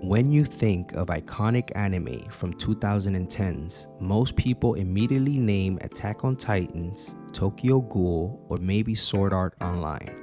When you think of iconic anime from 2010s, most people immediately name Attack on Titans, Tokyo Ghoul, or maybe Sword Art Online.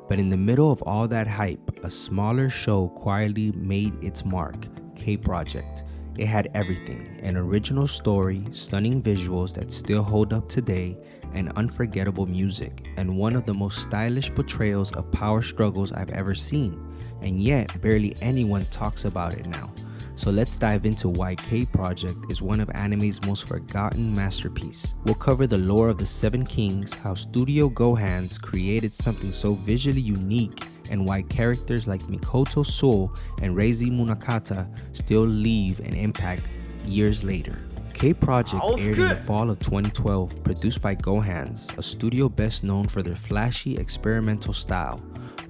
But in the middle of all that hype, a smaller show quietly made its mark, K-Project. It had everything: an original story, stunning visuals that still hold up today, and unforgettable music, and one of the most stylish portrayals of power struggles I've ever seen. And yet, barely anyone talks about it now. So let's dive into why K-Project is one of anime's most forgotten masterpieces. We'll cover the lore of the Seven Kings, how Studio Gohan's created something so visually unique, and why characters like Mikoto Sou and Reiji Munakata still leave an impact years later. K-Project aired in the fall of 2012, produced by Gohan's, a studio best known for their flashy experimental style.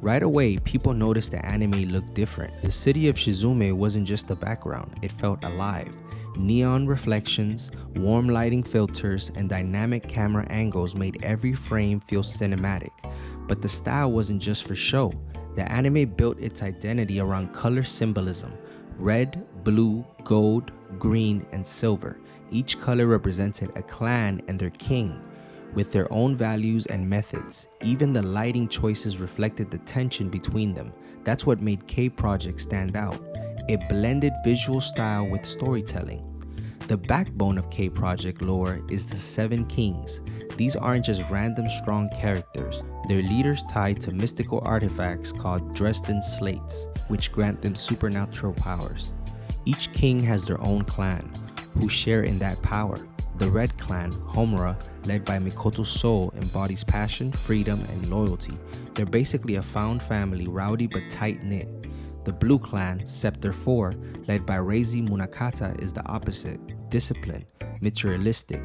Right away, people noticed the anime looked different. The city of Shizume wasn't just a background, it felt alive. Neon reflections, warm lighting filters, and dynamic camera angles made every frame feel cinematic. But the style wasn't just for show. The anime built its identity around color symbolism: red, blue, gold, green, and silver. Each color represented a clan and their king, with their own values and methods. Even the lighting choices reflected the tension between them. That's what made K-Project stand out. It blended visual style with storytelling. The backbone of K-Project lore is the Seven Kings. These aren't just random strong characters. They're leaders tied to mystical artifacts called Dresden Slates, which grant them supernatural powers. Each king has their own clan, who share in that power. The Red Clan, Homura, led by Mikoto Sou, embodies passion, freedom, and loyalty. They're basically a found family, rowdy but tight-knit. The Blue Clan, Scepter 4, led by Reiji Munakata, is the opposite: disciplined, materialistic,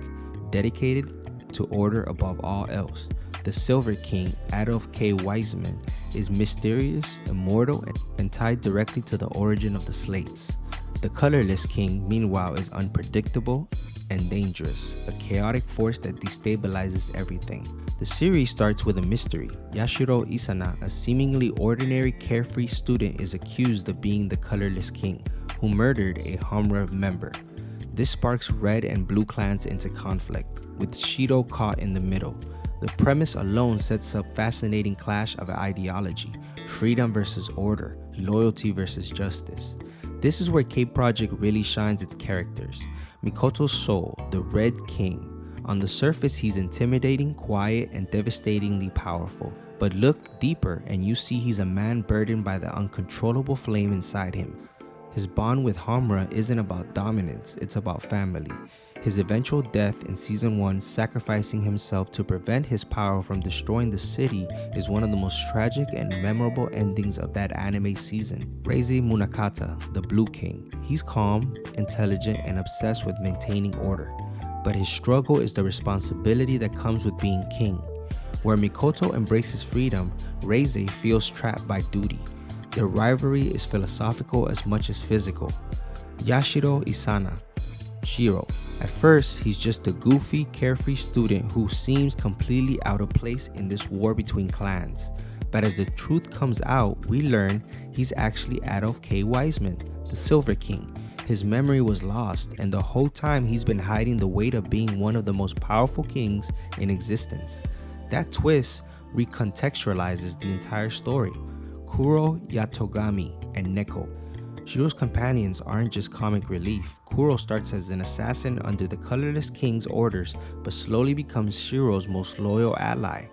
dedicated to order above all else. The Silver King, Adolf K. Wiseman, is mysterious, immortal, and tied directly to the origin of the slates. The Colorless King, meanwhile, is unpredictable and dangerous, a chaotic force that destabilizes everything. The series starts with a mystery. Yashiro Isana, a seemingly ordinary, carefree student, is accused of being the Colorless King, who murdered a Homura member. This sparks Red and Blue clans into conflict, with Shido caught in the middle. The premise alone sets up a fascinating clash of ideology: freedom versus order, loyalty versus justice. This is where K-Project really shines its characters. Mikoto Sou, the Red King. On the surface, he's intimidating, quiet, and devastatingly powerful. But look deeper and you see he's a man burdened by the uncontrollable flame inside him. His bond with Homura isn't about dominance, it's about family. His eventual death in Season 1, sacrificing himself to prevent his power from destroying the city, is one of the most tragic and memorable endings of that anime season. Reiji Munakata, the Blue King. He's calm, intelligent, and obsessed with maintaining order. But his struggle is the responsibility that comes with being king. Where Mikoto embraces freedom, Reiji feels trapped by duty. Their rivalry is philosophical as much as physical. Yashiro Isana, Shiro. At first, he's just a goofy, carefree student who seems completely out of place in this war between clans. But as the truth comes out, we learn he's actually Adolf K. Wiseman, the Silver King. His memory was lost, and the whole time he's been hiding the weight of being one of the most powerful kings in existence. That twist recontextualizes the entire story. Kuro, Yatogami, and Neko. Shiro's companions aren't just comic relief. Kuro starts as an assassin under the Colorless King's orders, but slowly becomes Shiro's most loyal ally.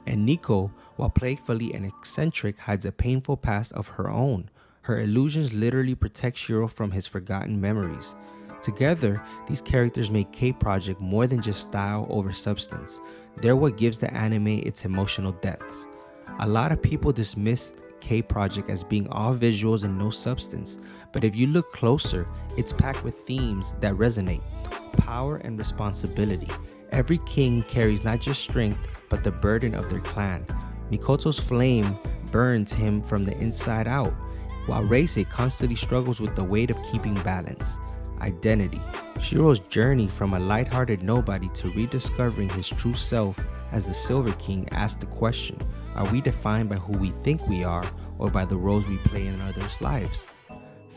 And Nico, while playfully and eccentric, hides a painful past of her own. Her illusions literally protect Shiro from his forgotten memories. Together, these characters make K-Project more than just style over substance. They're what gives the anime its emotional depth. A lot of people dismissed K-Project as being all visuals and no substance, but if you look closer, it's packed with themes that resonate: power and responsibility. Every king carries not just strength, but the burden of their clan. Mikoto's flame burns him from the inside out, while Reise constantly struggles with the weight of keeping balance. Identity. Shiro's journey from a lighthearted nobody to rediscovering his true self as the Silver King asks the question: are we defined by who we think we are, or by the roles we play in others' lives?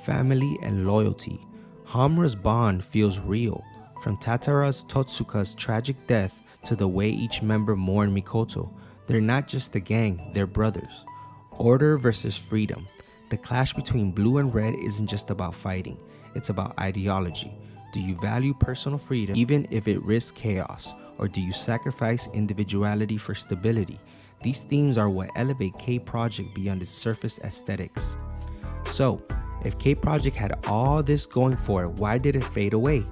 family, and loyalty. Hamura's bond feels real, from Tatara's Totsuka's tragic death to the way each member mourned Mikoto. They're not just a gang, they're brothers. Order versus freedom. The clash between blue and red isn't just about fighting, it's about ideology. Do you value personal freedom even if it risks chaos? Or do you sacrifice individuality for stability? These themes are what elevate K-Project beyond its surface aesthetics. So, if K-Project had all this going for it, why did it fade away?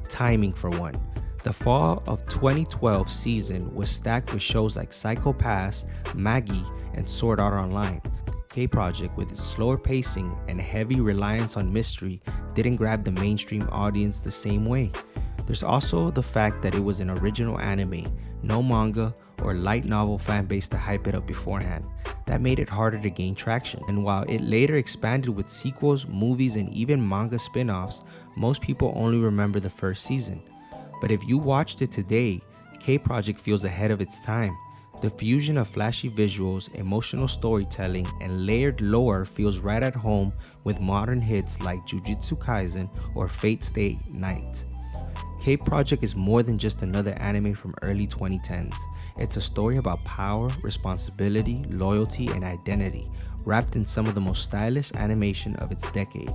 Timing for one. The fall of 2012 season was stacked with shows like Psycho Pass, Maggie, and Sword Art Online. K-Project, with its slower pacing and heavy reliance on mystery, didn't grab the mainstream audience the same way. There's also the fact that it was an original anime, no manga or light novel fan base to hype it up beforehand. That made it harder to gain traction. And while it later expanded with sequels, movies, and even manga spin-offs, most people only remember the first season. But if you watched it today, K-Project feels ahead of its time. The fusion of flashy visuals, emotional storytelling, and layered lore feels right at home with modern hits like Jujutsu Kaisen or Fate Stay Night. K-Project is more than just another anime from early 2010s. It's a story about power, responsibility, loyalty, and identity, wrapped in some of the most stylish animation of its decade.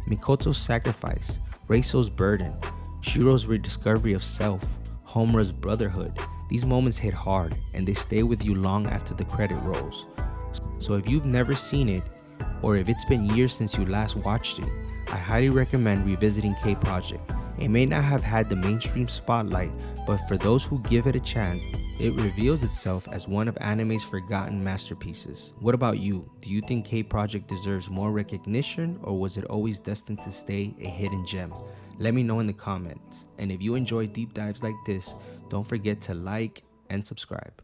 Mikoto's sacrifice, Reiso's burden, Shiro's rediscovery of self, Homura's brotherhood. These moments hit hard, and they stay with you long after the credit rolls. So if you've never seen it, or if it's been years since you last watched it, I highly recommend revisiting K-Project. It may not have had the mainstream spotlight, but for those who give it a chance, it reveals itself as one of anime's forgotten masterpieces. What about you? Do you think K-Project deserves more recognition, or was it always destined to stay a hidden gem? Let me know in the comments. And if you enjoy deep dives like this, don't forget to like and subscribe.